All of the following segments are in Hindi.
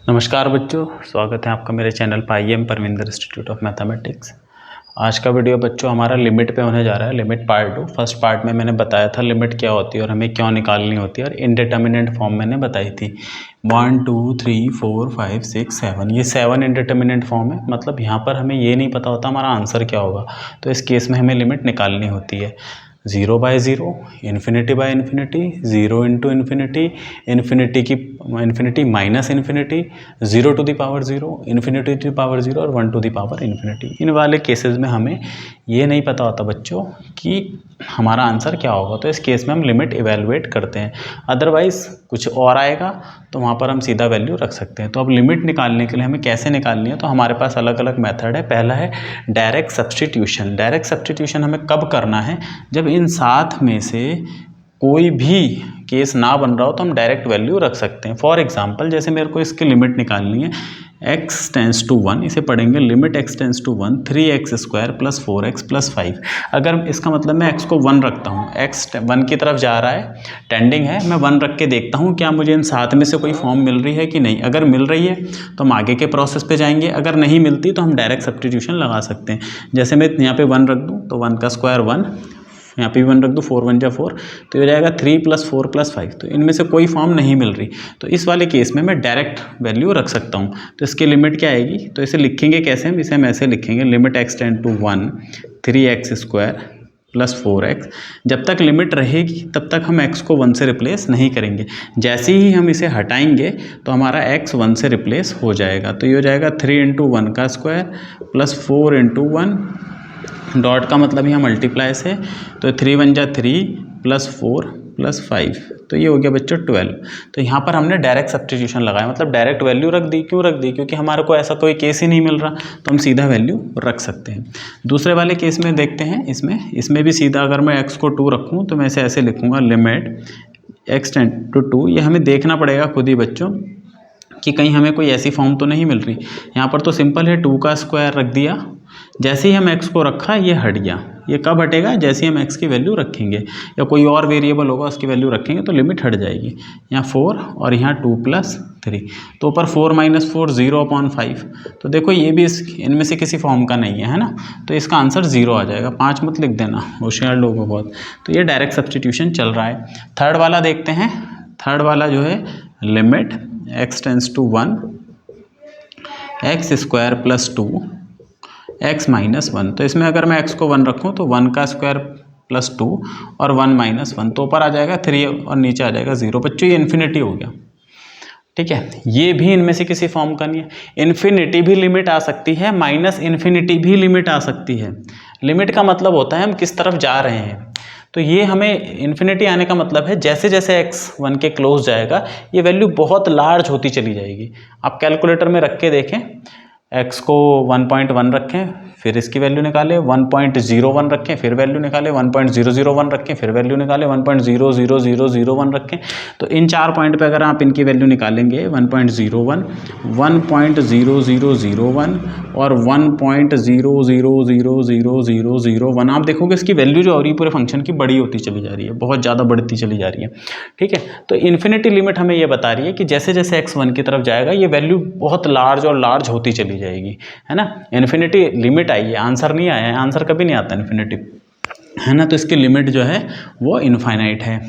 नमस्कार बच्चों, स्वागत है आपका मेरे चैनल पर IM Parvinder institute of mathematics. आज का वीडियो बच्चों हमारा लिमिट पे होने जा रहा है। Limit part 2। फर्स्ट पार्ट में मैंने बताया था लिमिट क्या होती है और हमें क्यों निकालनी होती है, और इनडिटर्मिनेंट फॉर्म मैंने बताई थी 1 2 3 4 5 6 7। ये 7 इनडिटर्मिनेंट फॉर्म है, मतलब यहाँ पर हमें ये नहीं पता होता हमारा आंसर क्या होगा। तो इस केस में हमें लिमिट निकालनी होती है 0 by 0, infinity by infinity, 0 into infinity, infinity minus infinity, 0 to the power 0, infinity to the power 0 और 1 टू द पावर इन्फिनिटी। इन वाले केसेस में हमें ये नहीं पता होता बच्चों कि हमारा आंसर क्या होगा, तो इस केस में हम लिमिट इवेलुएट करते हैं। अदरवाइज कुछ और आएगा तो वहाँ पर हम सीधा वैल्यू रख सकते हैं। तो अब लिमिट निकालने के लिए हमें कैसे निकालनी है, तो हमारे पास अलग अलग मेथड है। पहला है डायरेक्ट सब्स्टिट्यूशन। डायरेक्ट सब्स्टिट्यूशन हमें कब करना है, जब इन सात में से कोई भी केस ना बन रहा हो तो हम डायरेक्ट वैल्यू रख सकते हैं। फॉर एग्जांपल जैसे मेरे को इसकी लिमिट निकालनी है x टेंस टू 1, इसे पढ़ेंगे limit x tends to 1 3x square plus 4x plus 5। अगर इसका मतलब मैं x को 1 रखता हूँ, x 1 की तरफ जा रहा है, टेंडिंग है, मैं 1 रख के देखता हूँ क्या मुझे इन सात में से कोई फॉर्म मिल रही है कि नहीं। अगर मिल रही है तो हम आगे के प्रोसेस पे जाएंगे, अगर नहीं मिलती तो हम डायरेक्ट सब्स्टिट्यूशन लगा सकते हैं। जैसे मैं यहाँ पे 1 रख दूँ तो 1 का स्क्वायर 1, यहाँ पे 1 रख दो, 4 1 जा 4, तो ये हो जाएगा 3 प्लस 4 प्लस 5। तो इनमें से कोई फॉर्म नहीं मिल रही, तो इस वाले केस में मैं डायरेक्ट वैल्यू रख सकता हूँ। तो इसकी लिमिट क्या आएगी, तो इसे लिखेंगे कैसे हम, इसे हम ऐसे लिखेंगे limit x tend to 1 3x square plus 4x। जब तक लिमिट रहेगी तब तक हम x को 1 से रिप्लेस नहीं करेंगे। जैसे ही हम इसे हटाएंगे तो हमारा x 1 से रिप्लेस हो जाएगा। तो ये हो जाएगा 3 इंटू 1 का स्क्वायर प्लस 4 इंटू 1, डॉट का मतलब यहाँ मल्टीप्लाई से, तो 3 1 जा 3 प्लस 4 प्लस 5, तो ये हो गया बच्चों 12। तो यहाँ पर हमने डायरेक्ट सब्स्टिट्यूशन लगाया, मतलब डायरेक्ट वैल्यू रख दी। क्यों रख दी, क्योंकि हमारे को ऐसा कोई केस ही नहीं मिल रहा, तो हम सीधा वैल्यू रख सकते हैं। दूसरे वाले केस में देखते हैं, इसमें भी सीधा अगर मैं x को 2 रखूँ तो मैं इसे ऐसे लिखूँगा लिमिट x टेंड टू 2। ये हमें देखना पड़ेगा खुद ही बच्चों कि कहीं हमें कोई ऐसी फॉर्म तो नहीं मिल रही। यहाँ पर तो सिंपल है, 2 का स्क्वायर रख दिया, जैसे ही हम x को रखा ये हट गया। ये कब हटेगा, जैसे ही हम x की वैल्यू रखेंगे या कोई और वेरिएबल होगा उसकी वैल्यू रखेंगे तो लिमिट हट जाएगी। यहाँ 4 और यहाँ 2 प्लस 3, तो ऊपर 4 माइनस 4 0/5। तो देखो ये भी इनमें से किसी फॉर्म का नहीं है ना, तो इसका आंसर 0 आ जाएगा। 5 मत लिख देना, होशियार लोग हो बहुत। तो ये डायरेक्ट सब्स्टिट्यूशन चल रहा है। थर्ड वाला देखते हैं। थर्ड वाला जो है limit x tends to 1 x square plus 2 x minus 1। तो इसमें अगर मैं x को 1 रखूँ तो 1 का स्क्वायर प्लस 2 और 1 माइनस 1, तो ऊपर आ जाएगा 3 और नीचे आ जाएगा 0। बच्चों ये इन्फिनिटी हो गया, ठीक है। ये भी इनमें से किसी फॉर्म का नहीं है। इन्फिनिटी भी लिमिट आ सकती है, माइनस इन्फिनिटी भी लिमिट आ सकती है। लिमिट का मतलब होता है हम किस तरफ जा रहे हैं। तो ये हमें इन्फिनिटी आने का मतलब है जैसे जैसे x 1 के क्लोज जाएगा ये वैल्यू बहुत लार्ज होती चली जाएगी। आप कैलकुलेटर में रख के देखें, x को 1.1 रखें, फिर इसकी वैल्यू निकालें, 1.01 रखें, फिर वैल्यू निकालें, 1.001 रखें, फिर वैल्यू निकालें, 1.00001 रखें। तो इन 4 पॉइंट पे अगर आप इनकी वैल्यू निकालेंगे 1.01, 1.00001 और 1.0000001, आप देखोगे इसकी वैल्यू जो हो रही है पूरे फंक्शन की बड़ी होती चली जा रही है, बहुत ज़्यादा बढ़ती चली जा रही है, ठीक है। तो इन्फिनिटी लिमिट हमें ये बता रही है कि जैसे जैसे x 1 की तरफ जाएगा ये वैल्यू बहुत लार्ज और लार्ज होती चली जाएगी, है ना। इन्फिनिटी लिमिट आई है, आंसर नहीं आया है, आंसर कभी नहीं आता इन्फिनिटी, है ना। तो इसकी लिमिट जो है वो इनफाइनाइट है।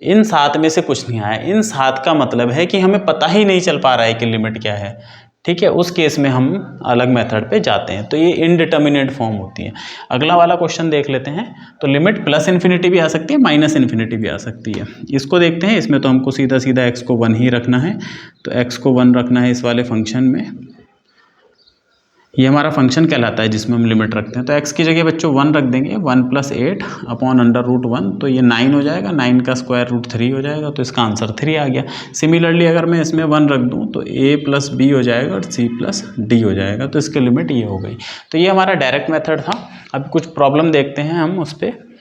इन 7 में से कुछ नहीं आया। इन 7 का मतलब है कि हमें पता ही नहीं चल पा रहा है कि लिमिट क्या है, ठीक है। उस केस में हम अलग मेथड पे जाते हैं, तो ये इनडिटर्मिनेट फॉर्म होती है। अगला वाला क्वेश्चन देख लेते हैं। तो लिमिट प्लस इन्फिनिटी भी आ सकती है, माइनस इन्फिनिटी भी आ सकती है। इसको देखते हैं। इसमें तो हमको सीधा सीधा x को 1 ही रखना है, तो x को 1 रखना है इस वाले फंक्शन में। ये हमारा फंक्शन कहलाता है जिसमें हम लिमिट रखते हैं। तो x की जगह बच्चों 1 रख देंगे, 1 + 8 अपॉन √1, तो ये 9 हो जाएगा, 9 का स्क्वायर रूट 3 हो जाएगा, तो इसका आंसर 3 आ गया। सिमिलरली अगर मैं इसमें 1 रख दूं तो a + b हो जाएगा और c + d हो जाएगा, तो इसकी लिमिट ये हो गई। तो ये हमारा डायरेक्ट मेथड था। अब कुछ प्रॉब्लम देखते हैं हम उस पर।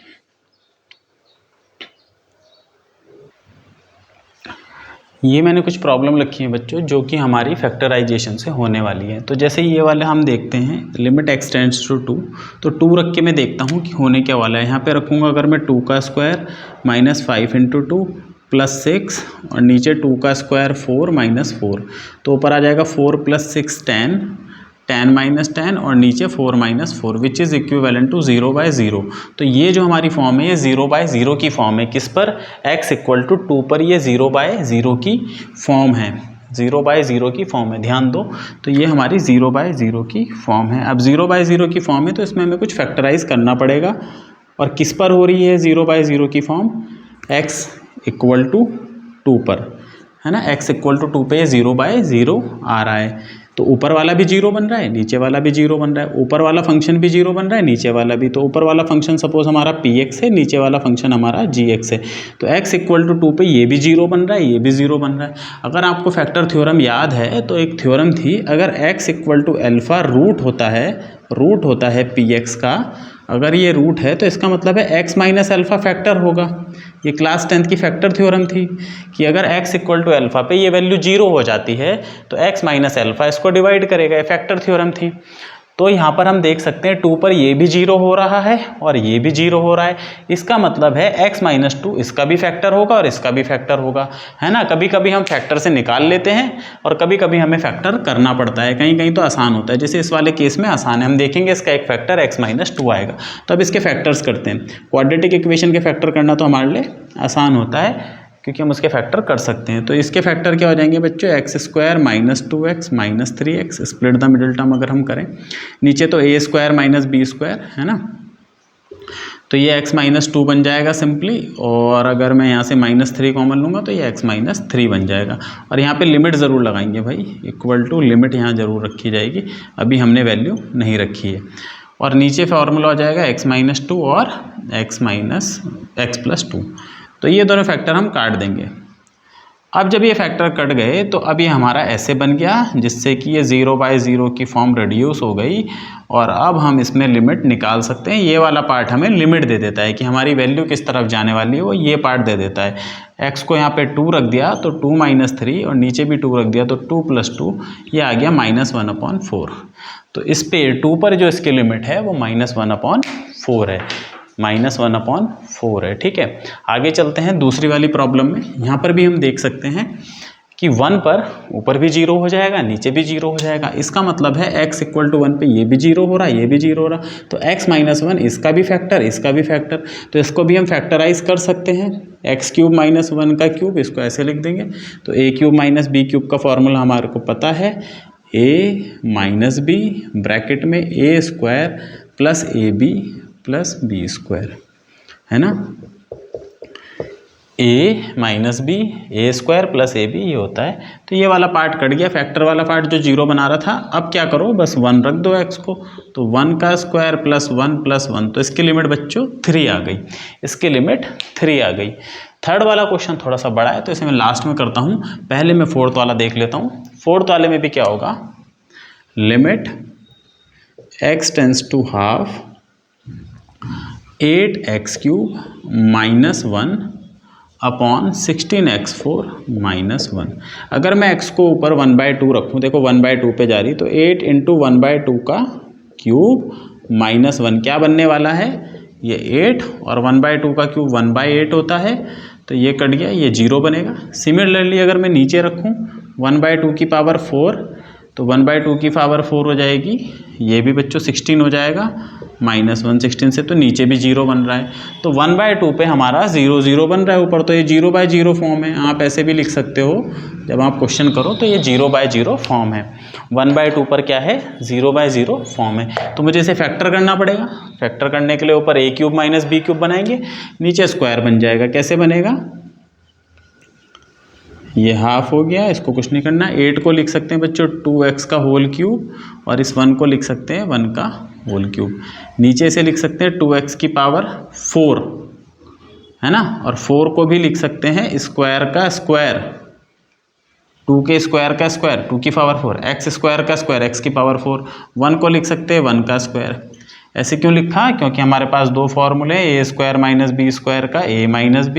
ये मैंने कुछ प्रॉब्लम रखी है बच्चों जो कि हमारी फैक्टराइजेशन से होने वाली है। तो जैसे ये वाले हम देखते हैं लिमिट x टेंड्स टू 2, तो 2 रख के मैं देखता हूँ कि होने क्या वाला है। यहाँ पे रखूँगा अगर मैं 2 का स्क्वायर -5 × 2 +6 और नीचे 2 का स्क्वायर 4 - 4, तो ऊपर आ जाएगा 4 + 6 10, 10 - 10 और नीचे 4 - 4 विच इज़ इक्विवेलेंट टू 0/0। तो ये जो हमारी फॉर्म है ये 0/0 की फॉर्म है। किस पर? x = 2 पर ये 0/0 की फॉर्म है, 0/0 की फॉर्म है, ध्यान दो। तो ये हमारी 0/0 की फॉर्म है। अब 0/0 की फॉर्म है तो इसमें हमें कुछ फैक्टराइज करना पड़ेगा। और किस पर हो रही है 0/0 की फॉर्म? x = 2 पर, है ना। x = 2 पे 0/0 आ रहा है। तो ऊपर वाला भी 0 बन रहा है, नीचे वाला भी 0 बन रहा है। ऊपर वाला फंक्शन भी 0 बन रहा है, नीचे वाला भी। तो ऊपर वाला फंक्शन सपोज हमारा px है, नीचे वाला फंक्शन हमारा gx है। तो x = 2 पे ये भी 0 बन रहा है, ये भी 0 बन रहा है। अगर आपको फैक्टर थ्योरम याद है तो एक थ्योरम थी, अगर x = अल्फा रूट होता है px का, अगर ये रूट है तो इसका मतलब है x - अल्फा फैक्टर होगा। ये क्लास 10th की फैक्टर थ्योरम थी कि अगर x = अल्फा पे ये वैल्यू 0 हो जाती है तो x - अल्फा इसको डिवाइड करेगा। ये फैक्टर थ्योरम थी। तो यहाँ पर हम देख सकते हैं 2 पर ये भी 0 हो रहा है और ये भी 0 हो रहा है। इसका मतलब है x - 2 इसका भी फैक्टर होगा और इसका भी फैक्टर होगा, है ना। कभी कभी हम फैक्टर से निकाल लेते हैं और कभी कभी हमें फैक्टर करना पड़ता है, कहीं कहीं तो आसान होता है। जैसे इस वाले केस में आसान है, हम देखेंगे इसका एक फैक्टर x - 2 आएगा। तो अब इसके फैक्टर्स करते हैं। क्वाड्रेटिक इक्वेशन के फैक्टर करना तो हमारे लिए आसान होता है क्योंकि हम उसके फैक्टर कर सकते हैं। तो इसके फैक्टर क्या हो जाएंगे बच्चों? x² - 2x - 3x, split the middle term अगर हम करें, नीचे तो a² - b², है ना। तो ये x - 2 बन जाएगा सिंपली, और अगर मैं यहाँ से -3 कॉमन लूँगा तो ये x - 3 बन जाएगा। और यहाँ पे लिमिट ज़रूर लगाएंगे भाई, = लिमिट यहाँ ज़रूर रखी जाएगी, अभी हमने वैल्यू नहीं रखी है। और नीचे फॉर्मूला हो जाएगा x - 2 और x + 2। तो ये दोनों फैक्टर हम काट देंगे। अब जब ये फैक्टर कट गए तो अब ये हमारा ऐसे बन गया जिससे कि ये 0/0 की फॉर्म रिड्यूस हो गई। और अब हम इसमें लिमिट निकाल सकते हैं। ये वाला पार्ट हमें लिमिट दे देता है कि हमारी वैल्यू किस तरफ जाने वाली है, वो ये पार्ट दे देता है। x को यहाँ पे 2 रख दिया तो 2 - 3 और नीचे भी 2 रख दिया तो 2 + 2, ये आ गया -1/4। तो इस पे 2 पर जो इसकी लिमिट है वो -1/4 है, -1/4 है, ठीक है। आगे चलते हैं दूसरी वाली प्रॉब्लम में। यहाँ पर भी हम देख सकते हैं कि 1 पर ऊपर भी 0 हो जाएगा, नीचे भी 0 हो जाएगा। इसका मतलब है x = 1 पे ये भी 0 हो रहा है, ये भी 0 हो रहा। तो x - 1 इसका भी फैक्टर, इसका भी फैक्टर, तो इसको भी हम फैक्टराइज कर सकते हैं। x³ - 1 का क्यूब, इसको ऐसे लिख देंगे। तो a³ - b³ का फॉर्मूला हमारे को पता है, a - b ब्रैकेट में a² + ab + b², है ना। a - b a² + ab ये होता है। तो ये वाला पार्ट कट गया, फैक्टर वाला पार्ट जो 0 बना रहा था। अब क्या करो, बस 1 रख दो x को, तो 1 का स्क्वायर + 1 + 1, तो इसकी लिमिट बच्चों 3 आ गई, इसकी लिमिट 3 आ गई। थर्ड वाला क्वेश्चन थोड़ा सा बड़ा है तो इसे मैं लास्ट में करता हूँ, पहले मैं फोर्थ वाला देख लेता हूँ। फोर्थ वाले में भी क्या होगा, limit x tends to half 8x³ - 1 upon 16x4 - 1। अगर मैं x को ऊपर 1/2 रखूँ, देखो 1/2 पे जा रही, तो 8 × 1/2 का क्यूब -1 क्या बनने वाला है, ये 8, और 1/2 का क्यूब 1/8 होता है। तो ये कट गया, ये 0 बनेगा। सिमिलरली अगर मैं नीचे रखूँ 1/2 की पावर 4, तो 1/2 की पावर 4 हो जाएगी, ये भी बच्चों 16 हो जाएगा, -1 16 से, तो नीचे भी 0 बन रहा है। तो 1/2 पे हमारा 0 0 बन रहा है ऊपर, तो ये 0/0 फॉर्म है। आप ऐसे भी लिख सकते हो जब आप क्वेश्चन करो, तो ये 0/0 फॉर्म है। 1/2 पर क्या है, 0/0 फॉर्म है। तो मुझे इसे फैक्टर करना पड़ेगा। फैक्टर करने के लिए ऊपर a³ - b³ बनाएंगे, नीचे स्क्वायर बन जाएगा। कैसे बनेगा, ये हाफ हो गया, इसको कुछ नहीं करना। 8 को लिख सकते हैं बच्चों 2x का होल क्यूब, और इस 1 को लिख सकते हैं 1 का होल क्यूब। नीचे से लिख सकते हैं 2x की पावर 4, है ना, और 4 को भी लिख सकते हैं स्क्वायर का स्क्वायर, 2 के स्क्वायर का स्क्वायर 2 की पावर 4, x² का स्क्वायर x की पावर 4, 1 को लिख सकते हैं 1 का स्क्वायर। ऐसे क्यों लिखा, क्योंकि हमारे पास दो फॉर्मूले हैं, a² - b² का a - b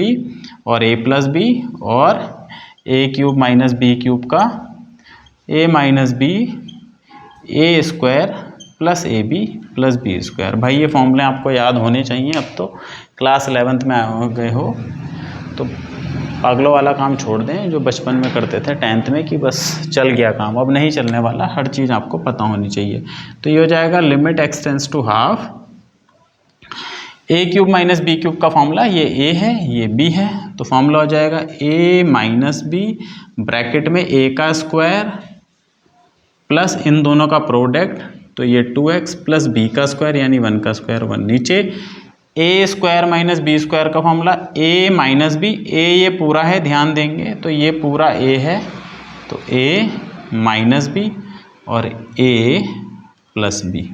और a + b, और a³ - b³ का a - b a² + ab + b²। भाई ये फॉर्मूले आपको याद होने चाहिए, अब तो क्लास 11th में आ गए हो। तो पागलों वाला काम छोड़ दें जो बचपन में करते थे 10th में कि बस चल गया काम, अब नहीं चलने वाला, हर चीज़ आपको पता होनी चाहिए। तो ये हो जाएगा limit x tends to half a cube minus b cube का फॉर्मूला, ये a है ये b है, तो फॉर्मूला हो जाएगा a माइनस बी ब्रैकेट में a का स्क्वायर प्लस इन दोनों का प्रोडक्ट, तो ये 2x प्लस b का स्क्वायर यानी 1 का स्क्वायर 1, नीचे a square minus B square का formula a minus B, a ये पूरा है ध्यान देंगे तो ये पूरा a है, तो a माइनस बी और a प्लस बी,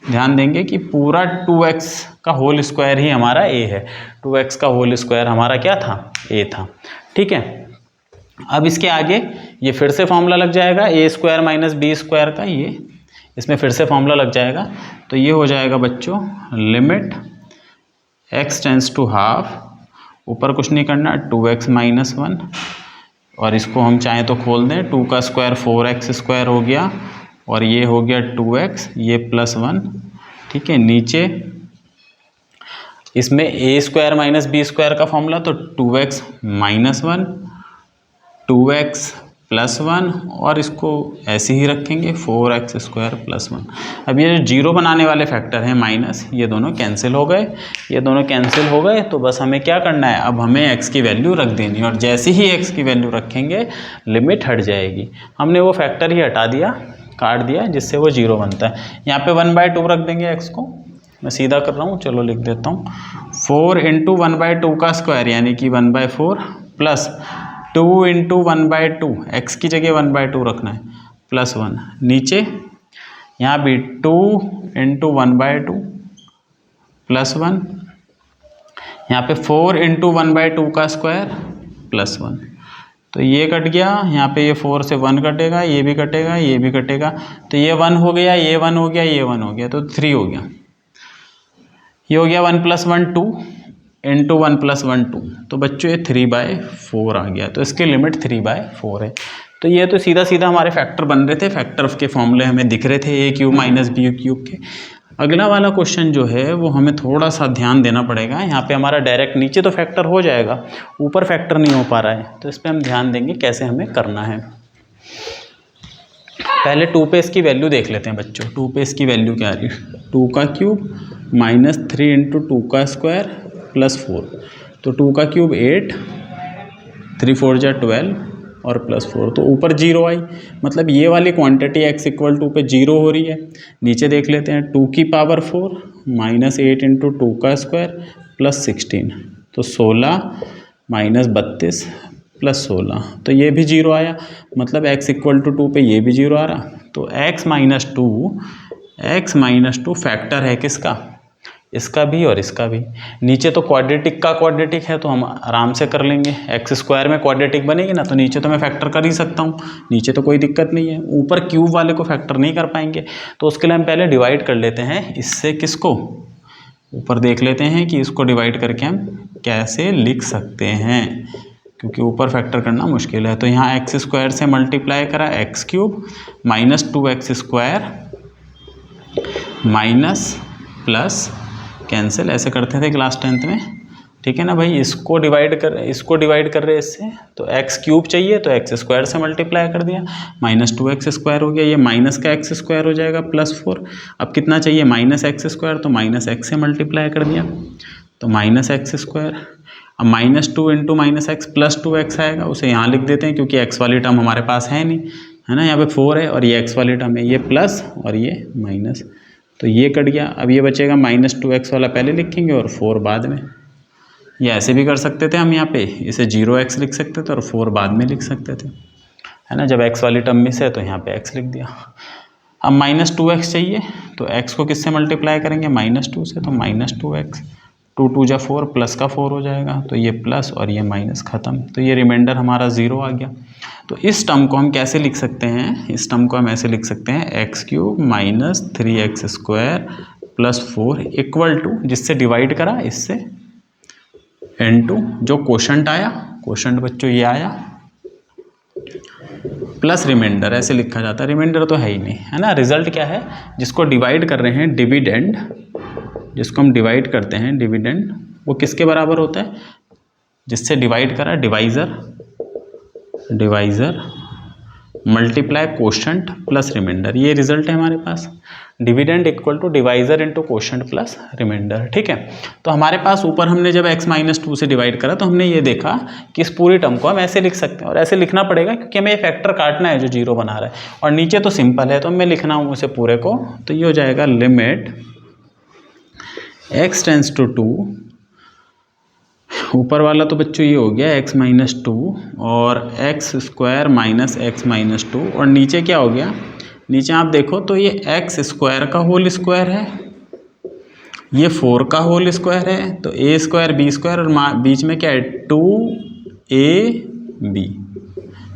ध्यान देंगे कि पूरा 2x का होल स्क्वायर ही हमारा a है, 2x का होल स्क्वायर हमारा क्या था a था, ठीक है। अब इसके आगे ये फिर से फॉर्मूला लग जाएगा a square minus B square का, ये इसमें फिर से फॉर्मूला लग जाएगा, तो ये हो जाएगा बच्चों limit x tends to half, ऊपर कुछ नहीं करना 2x माइनस 1, और इसको हम चाहें तो खोल दें, 2 का स्क्वायर 4x स्क्वायर हो गया और ये हो गया 2x, ये प्लस 1, ठीक है। नीचे इसमें a square minus B square का फॉर्मूला, तो 2x माइनस 1 2x प्लस 1 और इसको ऐसे ही रखेंगे 4x स्क्वायर प्लस 1। अब ये जो जीरो बनाने वाले फैक्टर हैं माइनस, ये दोनों कैंसिल हो गए, ये दोनों कैंसिल हो गए, तो बस हमें क्या करना है, अब हमें x की वैल्यू रख देनी है, और जैसे ही x की वैल्यू रखेंगे लिमिट हट जाएगी। हमने वो फैक्टर ही हटा दिया, काट दिया, जिससे वो जीरो बनता है। यहाँ पे 1/2 रख देंगे x को, मैं सीधा कर रहा हूँ, चलो लिख देता हूँ 4 इंटू 1/2 का स्क्वायर यानी कि 1/4 प्लस 2 इंटू 1/2, x की जगह 1/2 रखना है, प्लस 1, नीचे यहाँ भी 2 इंटू 1/2 प्लस 1, यहाँ पे 4 इंटू 1/2 का स्क्वायर प्लस 1, तो ये कट गया, यहाँ पे ये 4 से 1 कटेगा, ये भी कटेगा, ये भी कटेगा, तो ये 1 हो गया, ये 1 हो गया, ये 1 हो गया, तो 3 हो गया, ये हो गया 1 + 1 2 इंटू 1 + 1 2, तो बच्चों ये 3/4 आ गया, तो इसकी लिमिट 3/4 है। तो ये तो सीधा सीधा हमारे फैक्टर बन रहे थे, फैक्टर के फॉर्मूले हमें दिख रहे थे a cube minus b cube के। अगला वाला क्वेश्चन जो है वो हमें थोड़ा सा ध्यान देना पड़ेगा, यहाँ पे हमारा डायरेक्ट नीचे तो फैक्टर हो जाएगा, ऊपर फैक्टर नहीं हो पा रहा है, तो इस पर हम ध्यान देंगे कैसे हमें करना है। पहले 2 पे इसकी वैल्यू देख लेते हैं बच्चों, 2 पे इसकी वैल्यू क्या आ रही है, 2 का क्यूब माइनस 3 इंटू 2 का स्क्वायर प्लस 4, तो 2 का क्यूब 8, 3 4 जा 12 और प्लस 4, तो ऊपर 0 आई, मतलब ये वाली क्वांटिटी x इक्वल टू पे 0 हो रही है। नीचे देख लेते हैं 2 की पावर 4 माइनस 8 इंटू 2 का स्क्वायर प्लस 16, तो 16 माइनस 32 प्लस 16, तो ये भी 0 आया, मतलब x इक्वल टू 2 पे ये भी 0 आ रहा, तो x माइनस 2 फैक्टर है किसका, इसका भी और इसका भी। नीचे तो क्वाड्रेटिक का क्वाड्रेटिक है तो हम आराम से कर लेंगे, एक्स स्क्वायर में क्वाड्रेटिक बनेगी ना, तो नीचे तो मैं फैक्टर कर ही सकता हूँ, नीचे तो कोई दिक्कत नहीं है। ऊपर क्यूब वाले को फैक्टर नहीं कर पाएंगे, तो उसके लिए हम पहले डिवाइड कर लेते हैं इससे, किसको, ऊपर देख लेते हैं कि इसको डिवाइड करके हम कैसे लिख सकते हैं, क्योंकि ऊपर फैक्टर करना मुश्किल है। तो यहाँ एक्स स्क्वायर से मल्टीप्लाई करा x cube minus 2x square minus plus cancel, ऐसे करते थे क्लास 10th में, ठीक है ना भाई। इसको डिवाइड कर रहे हैं इससे, तो एक्स क्यूब चाहिए तो एक्स स्क्वायर से मल्टीप्लाई कर दिया, माइनस 2x स्क्वायर हो गया, ये माइनस का एक्स स्क्वायर हो जाएगा प्लस 4। अब कितना चाहिए, माइनस एक्स स्क्वायर, तो माइनस एक्स से मल्टीप्लाई कर दिया, तो माइनस एक्स स्क्वायर। अब minus 2 into minus x plus 2x आएगा, उसे यहाँ लिख देते हैं क्योंकि x वाली टर्म हमारे पास है नहीं, है ना, यहाँ पे 4 है और ये x वाली टर्म है, ये प्लस और ये माइनस, तो ये कट गया। अब ये बचेगा माइनस 2x वाला पहले लिखेंगे और 4 बाद में। ये ऐसे भी कर सकते थे हम, यहाँ पे इसे 0x लिख सकते थे और 4 बाद में लिख सकते थे, है ना, जब x वाली टर्म मिस है तो यहाँ पे x लिख दिया। अब माइनस 2x चाहिए तो x को किससे मल्टीप्लाई करेंगे, माइनस 2 से, तो माइनस 2x, 2 2 जा 4 प्लस का 4 हो जाएगा, तो ये प्लस और ये माइनस ख़त्म, तो ये रिमाइंडर हमारा 0 आ गया। तो इस टर्म को हम कैसे लिख सकते हैं, इस टर्म को हम ऐसे लिख सकते हैं x cube minus 3x square plus 4 equal to, जिससे डिवाइड करा इससे, इनटू जो क्वोशंट आया, क्वोशंट बच्चों ये आया, प्लस रिमाइंडर, ऐसे लिखा जाता है, रिमाइंडर तो है ही नहीं, है ना। रिजल्ट क्या है, जिसको डिवाइड कर रहे हैं डिविडेंड, जिसको हम डिवाइड करते हैं डिविडेंड, वो किसके बराबर होता है, जिससे डिवाइड करा, divisor multiply quotient plus remainder, ये रिजल्ट है हमारे पास। Dividend equal to divisor into quotient plus remainder, ठीक है। तो हमारे पास ऊपर हमने जब x-2 से डिवाइड करा तो हमने ये देखा कि इस पूरी टर्म को हम ऐसे लिख सकते हैं, और ऐसे लिखना पड़ेगा क्योंकि हमें ये फैक्टर काटना है जो 0 बना रहा है, और नीचे तो सिंपल है तो मैं लिखना हूँ उसे पूरे को। तो ये हो जाएगा लिमिट x टेंस टू 2, ऊपर वाला तो बच्चों ये हो गया x-2 और x² माइनस x-2, और नीचे क्या हो गया, नीचे आप देखो तो ये x² का होल स्क्वायर है, ये 4 का होल स्क्वायर है, तो a² b² और बीच में क्या है 2ab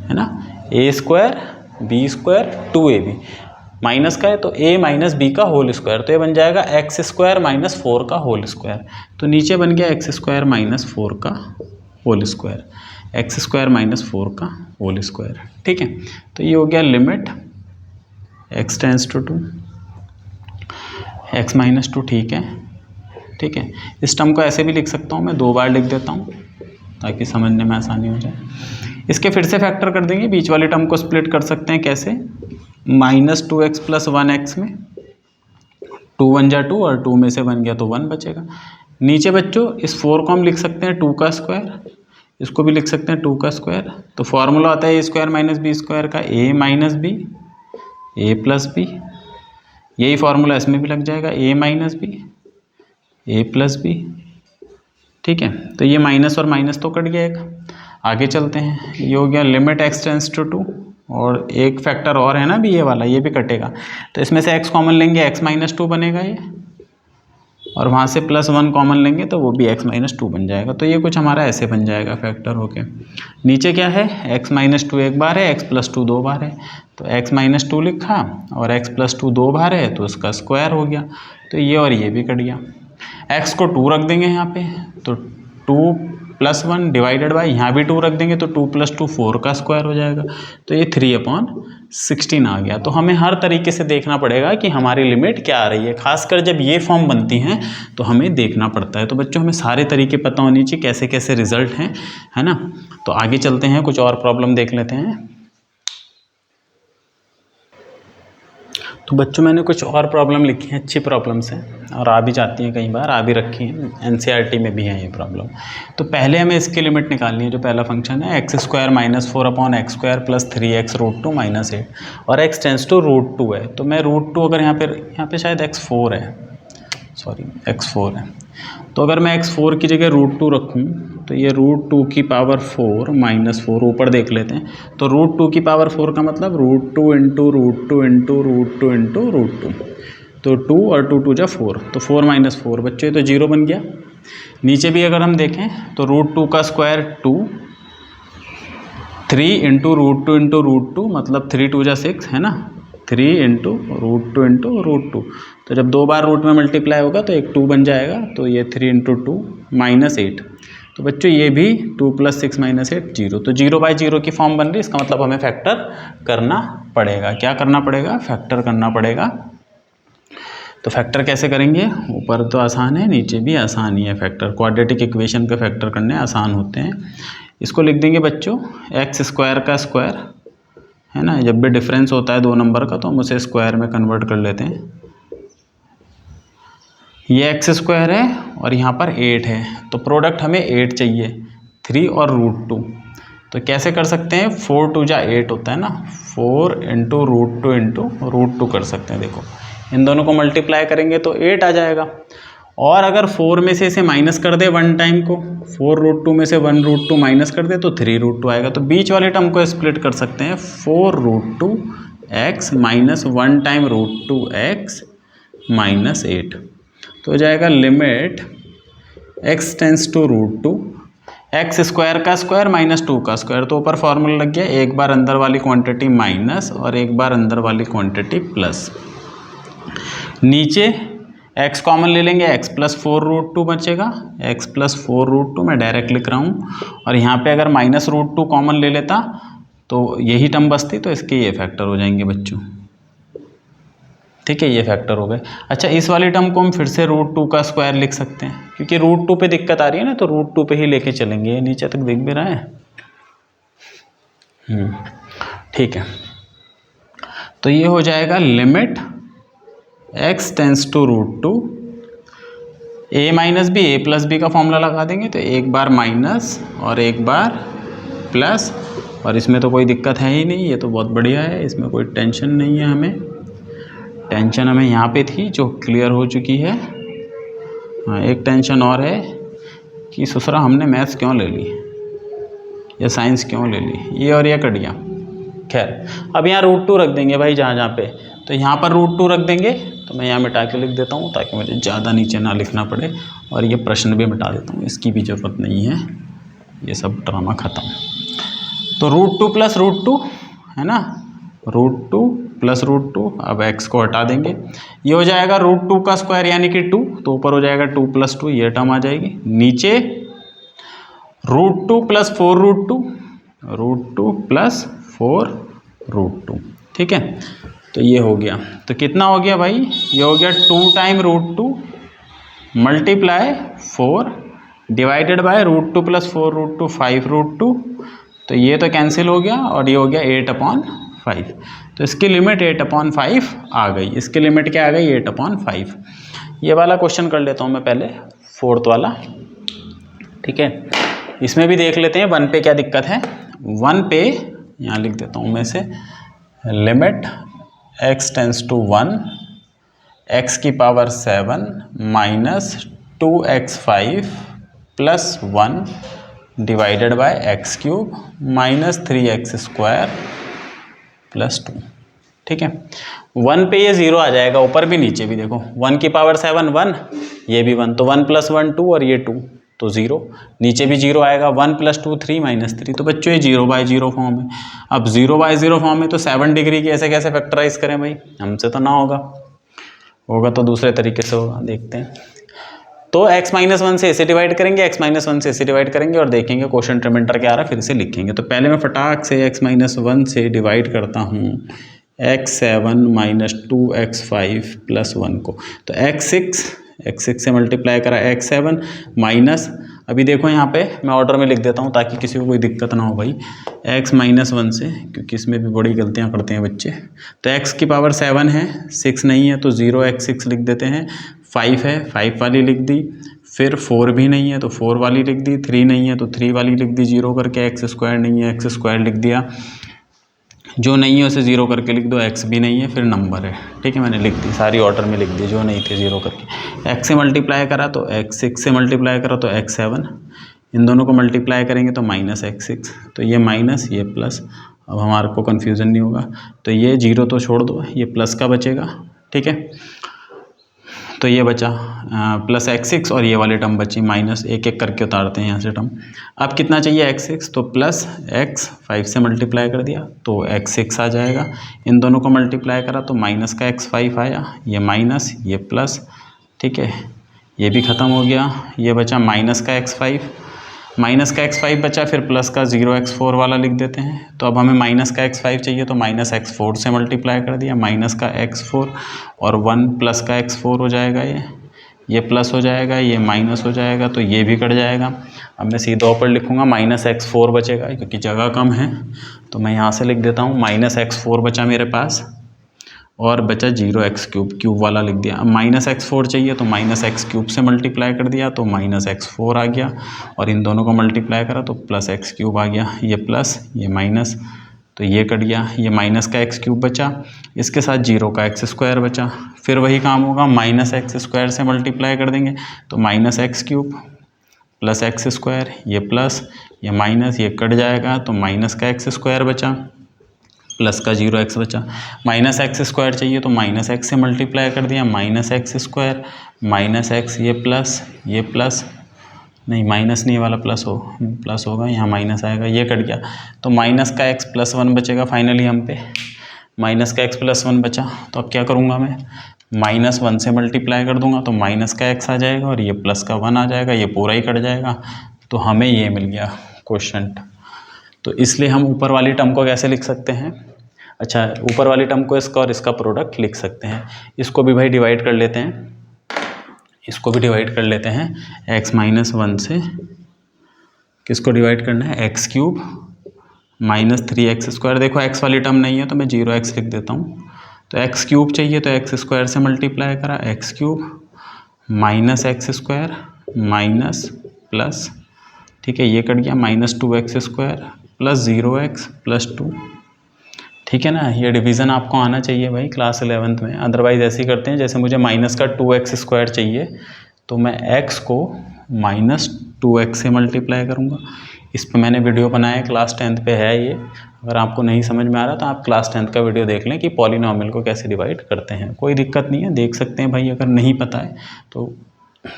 है ना, a² b² 2ab, माइनस का है तो a माइनस बी का होल स्क्वायर, तो ये बन जाएगा x² माइनस 4 का होल स्क्वायर, तो नीचे बन गया x² माइनस 4 का होल स्क्वायर, x² माइनस 4 का होल स्क्वायर, ठीक है। तो ये हो गया limit x tends to 2, x-2, ठीक है, ठीक है। इस टर्म को ऐसे भी लिख सकता हूँ मैं, 2 बार लिख देता हूँ ताकि समझने में आसानी हो जाए। इसके फिर से फैक्टर कर देंगे, बीच वाले टर्म को स्प्लिट कर सकते हैं कैसे, -2x प्लस 1x में 2 1 जा 2 और 2 में से 1 गया तो 1 बचेगा। नीचे बच्चों इस 4 को हम लिख सकते हैं 2 का स्क्वायर, इसको भी लिख सकते हैं 2 का स्क्वायर, तो फॉर्मूला आता है a² माइनस b² का, a minus b a plus b, यही फॉर्मूला इसमें भी लग जाएगा, a minus b a plus b, ठीक है। तो ये माइनस और माइनस तो कट गया एक, आगे चलते हैं। ये हो गया लिमिट x टेंस टू 2, और एक फैक्टर और है ना भी ये वाला, ये भी कटेगा, तो इसमें से x कॉमन लेंगे x-2 बनेगा ये, और वहाँ से +1 कॉमन लेंगे तो वो भी x-2 बन जाएगा। तो ये कुछ हमारा ऐसे बन जाएगा फैक्टर होके। नीचे क्या है, x-2 एक बार है, x+2 2 बार है, तो x-2 लिखा और x+2 2 बार है तो उसका स्क्वायर हो गया, तो ये और ये भी कट गया। x को 2 रख देंगे यहाँ पे, तो 2 + 1 डिवाइडेड बाई, यहाँ भी 2 रख देंगे तो 2 + 2 4 का स्क्वायर हो जाएगा, तो ये 3/16 आ गया। तो हमें हर तरीके से देखना पड़ेगा कि हमारी लिमिट क्या आ रही है, खासकर जब ये फॉर्म बनती हैं तो हमें देखना पड़ता है। तो बच्चों हमें सारे तरीके पता होनी चाहिए कैसे कैसे रिजल्ट हैं, है ना। तो आगे चलते हैं, कुछ और प्रॉब्लम देख लेते हैं। तो बच्चों मैंने कुछ और प्रॉब्लम लिखी हैं, अच्छी प्रॉब्लम्स हैं और आ भी जाती हैं, कई बार आ भी रखी हैं, एनसीईआरटी में भी है ये प्रॉब्लम। तो पहले हमें इसकी लिमिट निकालनी है, जो पहला फंक्शन है x² - 4/x² + 3x √2 - 8, और x टेंस टू √2 है, तो मैं √2 अगर यहाँ पे शायद x4 है, सॉरी x4 है, तो अगर मैं x4 की जगह √2 रखूँ तो ये √2 की पावर 4 - 4 ऊपर देख लेते हैं, तो √2 की पावर 4 का मतलब √2 × √2 × √2 × √2, तो 2 और 2 2 जा 4, तो 4 - 4 बच्चों ये तो 0 बन गया। नीचे भी अगर हम देखें तो √2 का स्क्वायर 2, 3 × √2 × √2 मतलब 3 2 जा 6 है ना, 3 × √2 × √2, तो जब 2 बार रूट में मल्टीप्लाई होगा तो एक 2 बन जाएगा, तो ये 3 × 2 - 8, तो बच्चों ये भी 2 + 6 - 8 0, तो 0/0 की फॉर्म बन रही है, इसका मतलब हमें फैक्टर करना पड़ेगा। क्या करना पड़ेगा, फैक्टर करना पड़ेगा। तो फैक्टर कैसे करेंगे, ऊपर तो आसान है, नीचे भी आसान ही है फैक्टर, क्वाड्रेटिक इक्वेशन के फैक्टर करने आसान होते हैं। इसको लिख देंगे बच्चों x² का स्क्वायर, है ना, जब भी डिफरेंस होता है 2 नंबर का तो हम उसे स्क्वायर में कन्वर्ट कर लेते हैं। ये x² है और यहाँ पर 8 है, तो प्रोडक्ट हमें 8 चाहिए, 3 और √2, तो कैसे कर सकते हैं, 4 2 जा 8 होता है ना, 4 × √2 × √2 कर सकते हैं। देखो इन दोनों को मल्टीप्लाई करेंगे तो 8 आ जाएगा, और अगर 4 में से इसे माइनस कर दे 1 टाइम को, 4 √2 में से 1 √2 माइनस कर दे तो 3 √2 आएगा, तो बीच वाले टर्म को स्प्लिट कर सकते हैं, 4 √2x - 1 टाइम √2x - 8, तो हो जाएगा limit x tends to √2, x² का स्क्वायर - 2 का स्क्वायर, तो ऊपर फॉर्मूला लग गया, एक बार अंदर वाली क्वांटिटी माइनस और एक बार अंदर वाली क्वांटिटी प्लस। नीचे x कॉमन ले लेंगे, x + 4 √2 बचेगा, x + 4 √2 मैं डायरेक्ट लिख रहा हूँ, और यहाँ पे अगर -√2 कॉमन ले लेता तो यही टर्म बचती, तो इसके ये फैक्टर हो जाएंगे बच्चों, ठीक है, ये फैक्टर हो गए। अच्छा, इस वाली टर्म को हम फिर से √2 का स्क्वायर लिख सकते हैं, क्योंकि √2 पे दिक्कत आ रही है ना, तो √2 पे ही लेके चलेंगे। ये नीचे तक दिख भी रहा है। ठीक है, तो ये हो जाएगा limit x tends to √2, a minus B, a plus b का फॉर्मूला लगा देंगे, तो एक बार माइनस और एक बार प्लस, और इसमें तो कोई दिक्कत है ही नहीं, ये तो बहुत बढ़िया है, इसमें कोई टेंशन नहीं है। हमें टेंशन हमें यहाँ पे थी जो क्लियर हो चुकी है। हाँ, एक टेंशन और है कि ससुरा हमने मैथ्स क्यों ले ली या साइंस क्यों ले ली, ये और ये कट गया। खैर, अब यहाँ √2 रख देंगे भाई जहाँ जहाँ पे, तो यहाँ पर √2 रख देंगे, तो मैं यहाँ मिटा के लिख देता हूँ ताकि मुझे ज़्यादा नीचे ना लिखना पड़े, और ये प्रश्न भी मिटा देता हूँ, इसकी भी ज़रूरत नहीं है, ये सब ड्रामा ख़त्म। तो √2 प्लस √2 है ना, √2 प्लस √2, अब x को हटा देंगे, ये हो जाएगा √2 का स्क्वायर यानी कि 2, तो ऊपर हो जाएगा 2 प्लस 2, ये टर्म आ जाएगी। नीचे √2 प्लस 4√2, √2 प्लस 4√2, ठीक है, तो ये हो गया। तो कितना हो गया भाई, ये हो गया 2 time √2 multiply 4 divided by √2 plus 4√2 5√2, तो ये तो कैंसिल हो गया, और ये हो गया 8/5। तो इसकी लिमिट 8/5 आ गई। इसकी लिमिट क्या आ गई, 8/5। ये वाला क्वेश्चन कर लेता हूँ मैं पहले, 4th वाला, ठीक है। इसमें भी देख लेते हैं 1 पे क्या दिक्कत है। 1 पे यहाँ लिख देता हूँ मैं से, limit x tends to 1 x की power 7 minus 2x5 plus 1 divided by x³ minus 3x² plus 2, ठीक है। 1 पे ये 0 आ जाएगा, ऊपर भी नीचे भी देखो, 1 की पावर 7 1, ये भी 1, तो 1 प्लस 1 2 और ये 2, तो 0, नीचे भी 0 आएगा, 1 प्लस 2 3 माइनस 3, तो बच्चों ये 0/0 फॉर्म है। अब 0/0 फॉर्म है तो 7 डिग्री की ऐसे कैसे फैक्टराइज करें भाई, हमसे तो ना होगा तो दूसरे तरीके से होगा, देखते हैं। तो x-1 से ऐसे डिवाइड करेंगे, x-1 से ऐसे डिवाइड करेंगे, और देखेंगे क्वेश्चन रिमाइंडर क्या आ रहा है, फिर से लिखेंगे। तो पहले मैं फटाक से x-1 से डिवाइड करता हूँ x7 माइनस 2x5 प्लस 1 को, तो x6 से मल्टीप्लाई करा x7 माइनस, अभी देखो यहाँ पे मैं ऑर्डर में लिख देता हूँ ताकि किसी को कोई दिक्कत ना हो भाई, x-1 से, क्योंकि इसमें भी बड़ी गलतियाँ करते हैं बच्चे। तो x की पावर 7 है, 6 नहीं है तो 0x6 लिख देते हैं, 5 है 5 वाली लिख दी, फिर 4 भी नहीं है तो 4 वाली लिख दी, 3 नहीं है तो 3 वाली लिख दी, 0 करके x² नहीं है x² लिख दिया, जो नहीं है उसे 0 करके लिख दो, x भी नहीं है फिर नंबर है, ठीक है, मैंने लिख दी सारी ऑर्डर में लिख दी, जो नहीं थे 0 करके। x से मल्टीप्लाई करा तो x6 से मल्टीप्लाई करा तो x7, इन दोनों को मल्टीप्लाई करेंगे तो माइनस x6, तो ये माइनस ये प्लस, अब हमारे को कन्फ्यूज़न नहीं होगा, तो ये 0 तो छोड़ दो, ये प्लस का बचेगा, ठीक है। तो ये बचा प्लस x6 और ये वाली टर्म बची माइनस, एक एक करके उतारते हैं यहाँ से टर्म। अब कितना चाहिए x6, तो प्लस x 5 से मल्टीप्लाई कर दिया तो x6 आ जाएगा, इन दोनों को मल्टीप्लाई करा तो माइनस का x5 आया, ये माइनस ये प्लस, ठीक है, ये भी ख़त्म हो गया, ये बचा माइनस का x5, माइनस का x5 बचा, फिर प्लस का 0x4 वाला लिख देते हैं। तो अब हमें माइनस का x5 चाहिए तो माइनस x4 से मल्टीप्लाई कर दिया, माइनस का x4 और 1 प्लस का x4 हो जाएगा, ये प्लस हो जाएगा, ये माइनस हो जाएगा, तो ये भी कट जाएगा। अब मैं सीधा ऊपर लिखूँगा माइनस x4 बचेगा, क्योंकि जगह कम है तो मैं यहाँ से लिख देता हूँ माइनस x4 बचा मेरे पास, और बचा 0x³ वाला लिख दिया। अब माइनस x4 चाहिए तो माइनस x³ से मल्टीप्लाई कर दिया तो माइनस x4 आ गया, और इन दोनों को मल्टीप्लाई करा तो प्लस x³ आ गया, ये प्लस ये माइनस, तो ये कट गया, ये माइनस का x³ बचा, इसके साथ 0 का x² बचा, फिर वही काम होगा, माइनस x² से मल्टीप्लाई कर देंगे तो माइनस x³ प्लस x², ये प्लस ये माइनस, ये कट जाएगा तो माइनस का x² बचा, प्लस का 0x बचा, माइनस x² चाहिए तो माइनस x से मल्टीप्लाई कर दिया, माइनस x² माइनस x, ये प्लस नहीं, माइनस नहीं वाला प्लस होगा, यहाँ माइनस आएगा, ये कट गया, तो माइनस का x प्लस 1 बचेगा। फाइनली हम पे माइनस का x प्लस 1 बचा, तो अब क्या करूँगा मैं, -1 से मल्टीप्लाई कर दूंगा तो माइनस का x आ जाएगा, और ये प्लस का 1 आ जाएगा, ये पूरा ही कट जाएगा, तो हमें ये मिल गया क्वोशंट। तो इसलिए हम ऊपर वाली टर्म को कैसे लिख सकते हैं, अच्छा, ऊपर वाली टर्म को इसका और इसका प्रोडक्ट लिख सकते हैं। इसको भी भाई डिवाइड कर लेते हैं, इसको भी डिवाइड कर लेते हैं x-1 से। किसको डिवाइड करना है? X cube minus 3x²। देखो x वाली टर्म नहीं है तो मैं 0x लिख देता हूँ। तो एक्स क्यूब चाहिए तो x² से मल्टीप्लाई करा, x cube minus x² minus plus, ठीक है, ये कट गया, minus 2x² plus 0x plus 2। ठीक है ना, ये डिवीज़न आपको आना चाहिए भाई क्लास 11th में। अदरवाइज ऐसे ही करते हैं, जैसे मुझे माइनस का 2x² चाहिए तो मैं x को माइनस 2x से मल्टीप्लाई करूँगा। इस पर मैंने वीडियो बनाया है, क्लास 10th पे है ये। अगर आपको नहीं समझ में आ रहा तो आप क्लास 10th का वीडियो देख लें कि पॉलिनॉमियल को कैसे डिवाइड करते हैं। कोई दिक्कत नहीं है, देख सकते हैं भाई। अगर नहीं पता है तो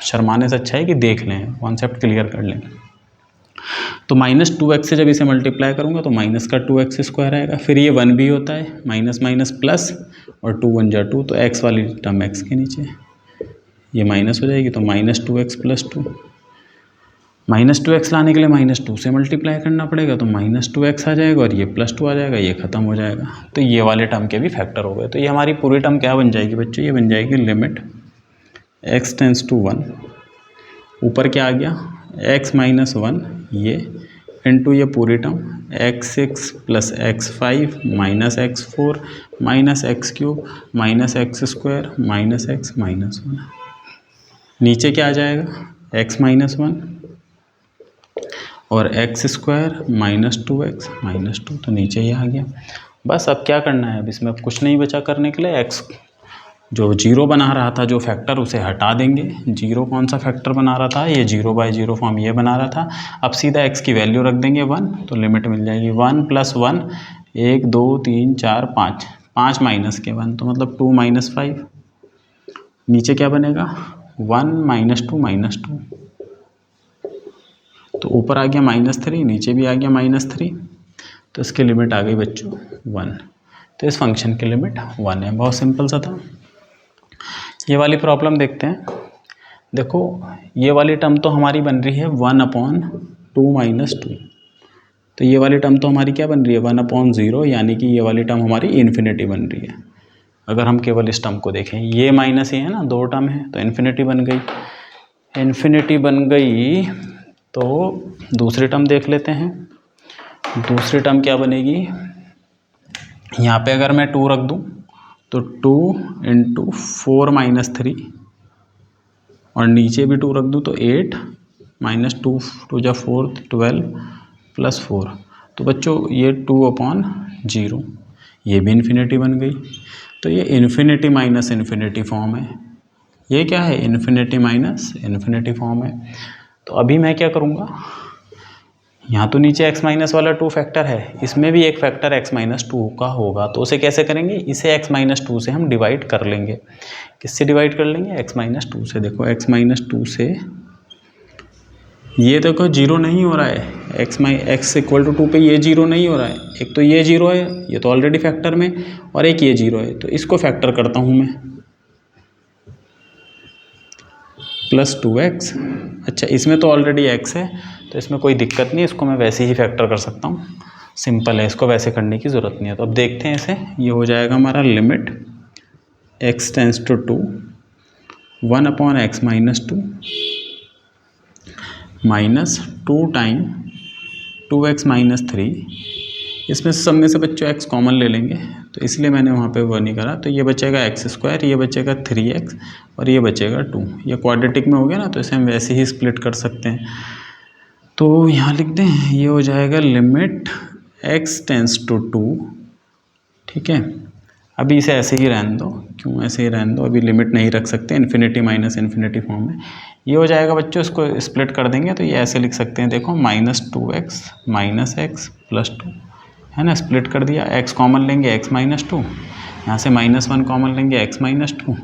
शर्माने से अच्छा है कि देख लें, कॉन्सेप्ट क्लियर कर लें। तो माइनस 2x से जब इसे मल्टीप्लाई करूँगा तो माइनस का 2x² आएगा। फिर ये 1 भी होता है, माइनस माइनस प्लस, और 2 1 जा 2, तो x वाली टर्म x के नीचे ये माइनस हो जाएगी, तो minus 2x plus 2। Minus 2x लाने के लिए माइनस 2 से मल्टीप्लाई करना पड़ेगा, तो माइनस 2x आ जाएगा और ये प्लस 2 आ जाएगा, ये ख़त्म हो जाएगा। तो ये वाले टर्म के भी फैक्टर हो गए। तो ये हमारी पूरी टर्म क्या बन जाएगी बच्चों? ये बन जाएगी लिमिट x टेंस टू 1, ऊपर क्या आ गया x-1, ये इनटू ये पूरी term x6 plus x5 minus x4 minus x³ minus x² minus x-1। नीचे क्या आ जाएगा? x-1 और x² माइनस 2x माइनस 2, तो नीचे ही आ गया। बस अब क्या करना है? अब इसमें अब कुछ नहीं बचा करने के लिए। x जो 0 बना रहा था, जो फैक्टर, उसे हटा देंगे। 0 कौन सा फैक्टर बना रहा था? ये 0/0 फॉर्म ये बना रहा था। अब सीधा x की वैल्यू रख देंगे 1, तो लिमिट मिल जाएगी 1 + 1, 1 2 3 4 5, 5 माइनस के 1, तो मतलब 2 - 5। नीचे क्या बनेगा? 1 - 2 -2, तो ऊपर आ गया -3, नीचे भी आ गया -3, तो इसकी लिमिट आ गई बच्चों 1। तो इस फंक्शन की लिमिट 1 है। बहुत सिंपल सा था। ये वाली प्रॉब्लम देखते हैं। देखो ये वाली टर्म तो हमारी बन रही है 1/2 - 2, तो ये वाली टर्म तो हमारी क्या बन रही है? 1/0, यानी कि ये वाली टर्म हमारी इन्फिनिटी बन रही है। अगर हम केवल इस टर्म को देखें, ये माइनस ये है ना, 2 टर्म है, तो इन्फिनिटी बन गई। इन्फिनिटी बन गई तो दूसरी टर्म देख लेते हैं। दूसरी टर्म क्या बनेगी? यहाँ पे अगर मैं 2 रख दूँ तो 2 × 4 - 3, और नीचे भी 2 रख दूँ तो 8 - 2 2 जा 4 12 + 4, तो बच्चों ये 2/0, ये भी इन्फिनिटी बन गई। तो ये इन्फिनिटी माइनस इन्फिनिटी फॉर्म है। ये क्या है? इन्फिनिटी माइनस इन्फिनिटी फॉर्म है। तो अभी मैं क्या करूँगा, यहाँ तो नीचे x- वाला 2 फैक्टर है, इसमें भी एक फैक्टर x-2 का होगा, तो उसे कैसे करेंगे? इसे x-2 से हम डिवाइड कर लेंगे। किससे डिवाइड कर लेंगे? x-2 से। देखो x-2 से ये देखो 0 नहीं हो रहा है, x = 2 पे ये 0 नहीं हो रहा है। एक तो ये 0 है, ये तो ऑलरेडी फैक्टर में, और एक ये 0 है, तो इसको फैक्टर करता हूँ मैं, प्लस 2x। अच्छा, इसमें तो ऑलरेडी x है तो इसमें कोई दिक्कत नहीं, इसको मैं वैसे ही फैक्टर कर सकता हूँ, सिंपल है, इसको वैसे करने की ज़रूरत नहीं है। तो अब देखते हैं इसे। ये हो जाएगा हमारा limit x tends to 2 1/x-2 minus 2 time 2x-3। इसमें सब में से बच्चों x कॉमन ले लेंगे, तो इसलिए मैंने वहाँ पे वो नहीं करा। तो ये बचेगा x², ये बचेगा 3x, और ये बचेगा 2। ये क्वाड्रेटिक में हो गया ना, तो इसे हम वैसे ही स्प्लिट कर सकते हैं। तो यहाँ लिख दें, ये हो जाएगा लिमिट x टेंस टू 2। ठीक है, अभी इसे ऐसे ही रहने दो। क्यों ऐसे ही रहने दो? अभी लिमिट नहीं रख सकते, इन्फिनिटी माइनस इन्फिनिटी फॉर्म में। ये हो जाएगा बच्चों, इसको स्प्लिट कर देंगे तो ये ऐसे लिख सकते हैं। देखो -2x - x + 2 है ना, स्प्लिट कर दिया। x कॉमन लेंगे x-2, यहाँ से -1 कॉमन लेंगे x-2,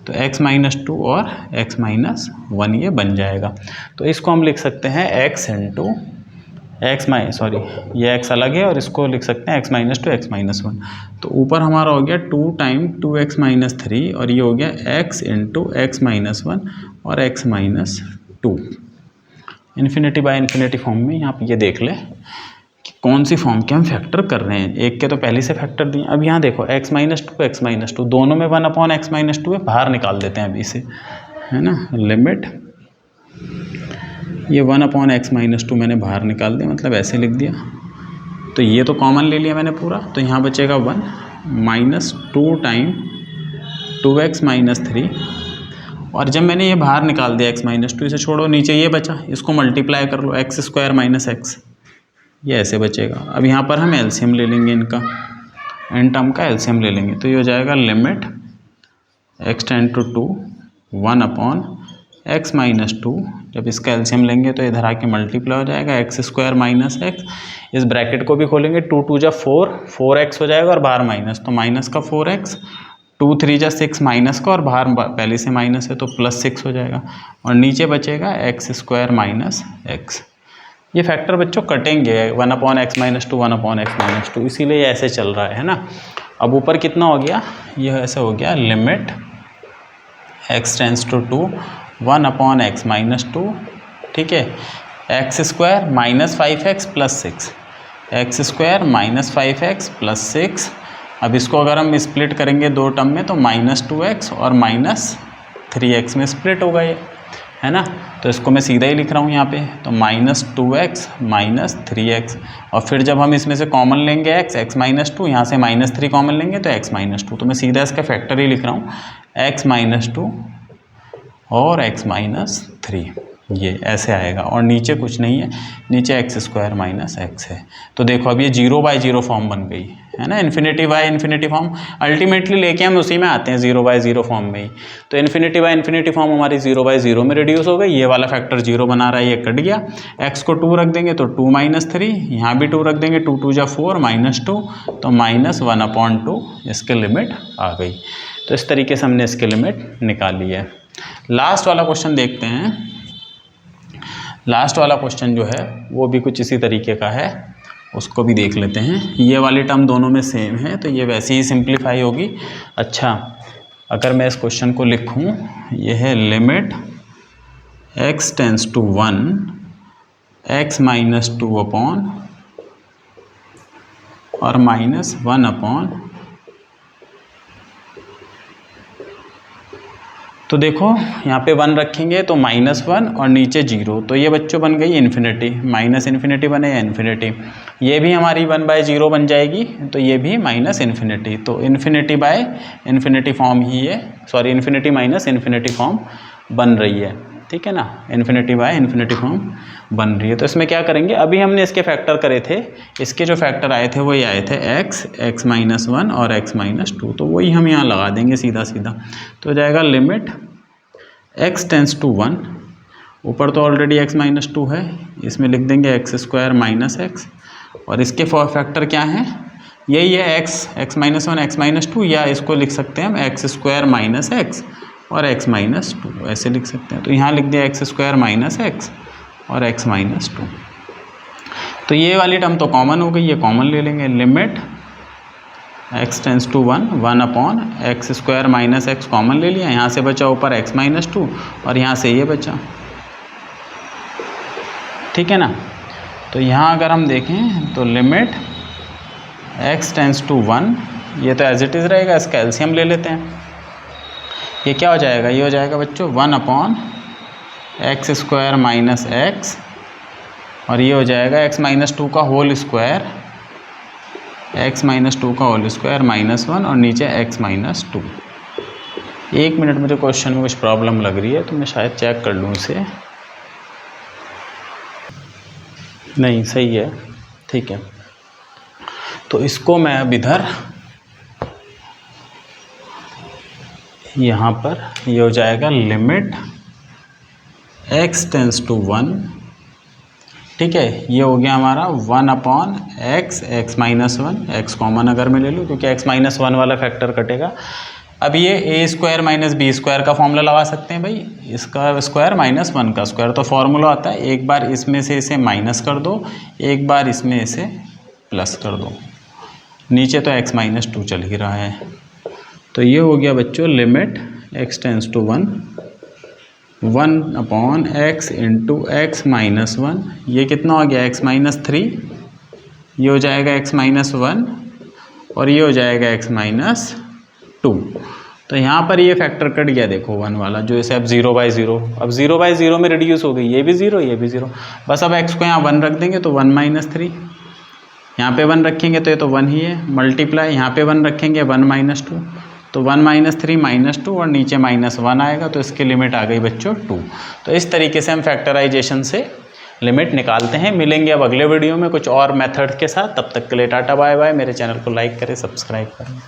तो x-2 और x-1 ये बन जाएगा। तो इसको हम लिख सकते हैं x × ये x अलग है और इसको लिख सकते हैं x-2 x-1। तो ऊपर हमारा हो गया 2 टाइम 2x-3, और ये हो गया x × x-1 और x-2। Infinity by infinity form में यहाँ पे ये देख ले कि कौन सी फॉर्म के हम फैक्टर कर रहे हैं। एक के तो पहले से फैक्टर दिए। अब यहाँ देखो x माइनस टू दोनों में 1/x माइनस टू है, बाहर निकाल देते हैं अभी से, है ना। लिमिट ये 1/x माइनस टू मैंने बाहर निकाल दिया, मतलब ऐसे लिख दिया। तो ये तो कॉमन ले लिया मैंने पूरा, तो यहाँ बचेगा 1 माइनस 2 टाइम 2x माइनस 3। और जब मैंने ये बाहर निकाल दिया x माइनस टू, इसे छोड़ो, नीचे ये बचा, इसको मल्टीप्लाई कर लो, एक्स स्क्वायर माइनस एक्स, ये ऐसे बचेगा। अब यहाँ पर हम एलसीएम ले लेंगे इनका, इन टर्म का एलसीएम ले लेंगे, तो ये हो जाएगा limit x tend to 2 1/x minus 2। जब इसका एलसीएम लेंगे तो इधर आके मल्टीप्लाई हो जाएगा, एक्स स्क्वायर माइनस एक्स, इस ब्रैकेट को भी खोलेंगे, 2 2 जा 4, 4x हो जाएगा और बाहर माइनस, तो माइनस का 4x, 2 3 जा 6 माइनस का, और बाहर पहले से माइनस है तो प्लस 6 हो जाएगा, और नीचे बचेगा एक्स स्क्वायर माइनस एक्स। ये फैक्टर बच्चों कटेंगे, 1/x minus two 1/x minus two, इसीलिए ऐसे चल रहा है ना। अब ऊपर कितना हो गया, यह ऐसे हो गया limit x tends to 2 1/x minus 2, ठीक है, x square minus 5x plus 6, x square minus 5x plus 6। अब इसको अगर हम स्प्लिट करेंगे दो टर्म में तो माइनस 2x और माइनस 3x में स्प्लिट होगा ये, है ना। तो इसको मैं सीधा ही लिख रहा हूँ यहाँ पे, तो माइनस 2x माइनस 3x, और फिर जब हम इसमें से कॉमन लेंगे x माइनस 2, यहाँ से माइनस 3 कॉमन लेंगे तो x माइनस 2, तो मैं सीधा इसका फैक्टर ही लिख रहा हूँ, x माइनस 2 और x माइनस 3, ये ऐसे आएगा। और नीचे कुछ नहीं है, नीचे एक्स स्क्वायर माइनस एक्स है। तो देखो अब ये 0/0 फॉर्म बन गई, है ना, infinity by infinity form. Ultimately लेके हम उसी में आते हैं 0/0 फॉर्म में ही। तो इन्फिनिटी बाय इन्फिनिटी फॉर्म हमारी 0/0 में रिड्यूस हो गई। ये वाला फैक्टर 0 बना रहा है, ये कट गया। एक्स को 2 रख देंगे तो 2 माइनस 3, यहाँ भी 2 रख देंगे, 2 2 जा 4 माइनस 2, तो माइनस 1/2 इसकी लिमिट आ गई। तो इस तरीके से हमने इसकी लिमिट निकाली है। लास्ट वाला क्वेश्चन देखते हैं। लास्ट वाला क्वेश्चन जो है वो भी कुछ इसी तरीके का है, उसको भी देख लेते हैं। ये वाली टर्म दोनों में सेम है तो ये वैसे ही सिंप्लीफाई होगी। अच्छा, अगर मैं इस क्वेश्चन को लिखूं, ये है limit x tends to 1 x minus 2 upon और माइनस 1 अपॉन, तो देखो यहाँ पे 1 रखेंगे तो -1 और नीचे 0, तो ये बच्चों बन गई इन्फिनिटी। माइनस इन्फिनिटी बने या इन्फिनिटी, ये भी हमारी 1/0 बन जाएगी, तो ये भी माइनस इन्फिनिटी। तो इन्फिनिटी बाय इन्फिनिटी फॉर्म ही है, sorry infinity minus infinity form बन रही है, ठीक है ना। इन्फिनिटी बाय इन्फिनिटी फॉर्म बन रही है। तो इसमें क्या करेंगे, अभी हमने इसके फैक्टर करे थे, इसके जो फैक्टर आए थे वो ये आए थे x माइनस 1 और x माइनस 2, तो वही हम यहाँ लगा देंगे सीधा सीधा। तो हो जाएगा लिमिट x टेंस टू 1, ऊपर तो ऑलरेडी x माइनस 2 है, इसमें लिख देंगे एक्स स्क्वायर माइनस एक्स, और इसके फैक्टर क्या हैं, यही है x माइनस 1 x माइनस 2, या इसको लिख सकते हैं हम एक्स स्क्वायर माइनस एक्स और x माइनस 2, ऐसे लिख सकते हैं। तो यहाँ लिख दिया एक्स स्क्वायर माइनस एक्स और x माइनस 2। तो ये वाली टर्म तो कॉमन हो गई, ये कॉमन ले लेंगे। Limit x tends to 1 upon x square minus x common ले लिया, यहाँ से बचा ऊपर x माइनस 2 और यहाँ से ये बचा, ठीक है ना। तो यहाँ अगर हम देखें तो लिमिट x टेंस टू 1, ये तो एज इट इज़ रहेगा, इसका एलसीएम ले लेते हैं। ये क्या हो जाएगा, ये हो जाएगा बच्चों 1 upon x square minus x, और ये हो जाएगा x माइनस 2 का होल स्क्वायर, x माइनस 2 का होल स्क्वायर -1 और नीचे x माइनस 2। 1 मिनट, मुझे क्वेश्चन में कुछ प्रॉब्लम लग रही है तो मैं शायद चेक कर लूँ इसे। नहीं, सही है, ठीक है। तो इसको मैं अब इधर यहाँ पर ये हो जाएगा लिमिट x टेंस टू 1, ठीक है। ये हो गया हमारा 1 upon x minus 1, x common अगर मैं ले लूँ क्योंकि x माइनस 1 वाला फैक्टर कटेगा। अब ये a square minus B square का फॉर्मूला लगा सकते हैं भाई, इसका स्क्वायर माइनस 1 का स्क्वायर। तो फॉर्मूला आता है, एक बार इसमें से इसे माइनस कर दो, एक बार इसमें इसे प्लस कर दो, नीचे तो x माइनस 2 चल ही रहा है। तो ये हो गया बच्चों limit x tends to 1 upon x into x minus 1, ये कितना हो गया x माइनस 3, ये हो जाएगा x-1 और ये हो जाएगा x-2। तो यहाँ पर ये फैक्टर कट गया देखो 1 वाला, जो इसे अब 0/0, अब 0/0 में रिड्यूस हो गई, ये भी 0 ये भी 0। बस अब x को यहाँ 1 रख देंगे तो 1 - 3, यहाँ पे 1 रखेंगे तो ये तो 1 ही है, मल्टीप्लाई यहाँ पे 1 रखेंगे 1 - 2, तो 1 - 3 - 2 और नीचे -1 आएगा, तो इसकी लिमिट आ गई बच्चों 2। तो इस तरीके से हम फैक्टराइजेशन से लिमिट निकालते हैं। मिलेंगे अब अगले वीडियो में कुछ और मेथड के साथ, तब तक के लिए टाटा बाय बाय। मेरे चैनल को लाइक करें, सब्सक्राइब करें।